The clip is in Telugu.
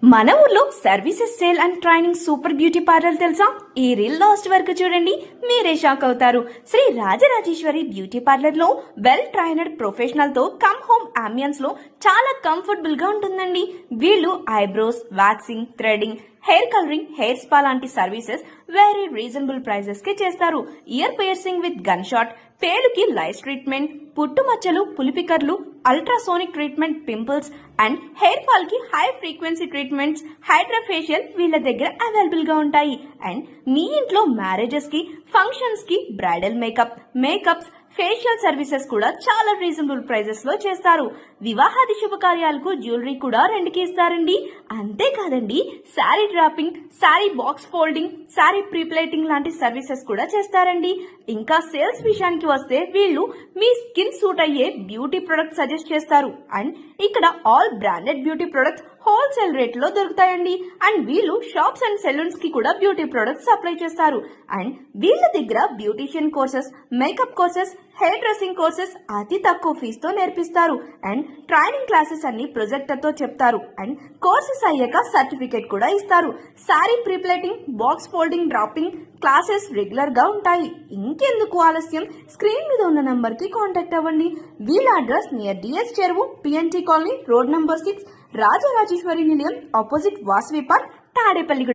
మన ఊర్లో services sale and training super beauty parlour తెలుసా? ఈ రీల్ లాస్ట్ వరకు చూడండి, మీరే షాక్ అవుతారు. శ్రీ రాజరాజేశ్వరి బ్యూటీ పార్లర్ లో వెల్ ట్రైనడ్ ప్రొఫెషనల్ తో కమ్ హోమ్ అంబియన్స్ లో చాలా కంఫర్టబుల్ గా ఉంటుందండి. వీళ్ళు eyebrows, waxing, threading, hair colouring, hair spa లాంటి సర్వీసెస్ వెరీ రీజనబుల్ ప్రైజెస్ కి చేస్తారు. Ear piercing with gun shot, పేలుకి లైస్ ట్రీట్మెంట్, పుట్టుమచ్చలు, పులిపికర్లు, ultrasonic treatment, pimples and hair fall కి high frequency treatments, hydra facial వీళ్ళ దగ్గర అవైలబుల్ గా ఉంటాయి. అండ్ మీ ఇంట్లో మ్యారేజెస్ కి, ఫంక్షన్స్ కి బ్రైడల్ మేకప్స్, ఫేషియల్ సర్వీసెస్ కూడా చాలా రీజనబుల్ ప్రైజెస్ లో చేస్తారు. వివాహాది శుభకార్యాలకు జ్యువెలరీ కూడా రెండుకి ఇస్తారండి. అంతేకాదండి, sari dropping, sari box folding, sari pre-pleating లాంటి సర్వీసెస్ కూడా చేస్తారండి. ఇంకా సేల్స్ విషయానికి వస్తే వీళ్ళు మీ స్కిన్ సూట్ అయ్యే బ్యూటీ ప్రొడక్ట్ సజెస్ట్ చేస్తారు. అండ్ ఇక్కడ all branded beauty products wholesale rate లో దొరుకుతాయండి. అండ్ వీళ్ళు షాప్స్ అండ్ సెలూన్స్ కి కూడా బ్యూటీ ప్రొడక్ట్స్ సప్లై చేస్తారు. అండ్ వీళ్ళ దగ్గర beautician courses, makeup courses, hair dressing courses అతి తక్కువ ఫీజుతో నేర్పిస్తారు. అండ్ ట్రైనింగ్ క్లాసెస్ అన్ని ప్రొజెక్టర్ తో చెప్తారు. అండ్ కోర్సెస్ అయ్యాక సర్టిఫికేట్ కూడా ఇస్తారు. Sorry pre-pleating, box folding, dropping classes regular గా ఉంటాయి. ఇంకెందుకు ఆలస్యం, స్క్రీన్ మీద ఉన్న నంబర్ కి కాంటాక్ట్ అవ్వండి. వీళ్ళ అడ్రస్ నియర్ డిఎస్ చెరువు, P&T colony, road number 6, Rajarajeshwari నిలయం, ఆపోజిట్ వాసవి పార్క్, తాడేపల్లి.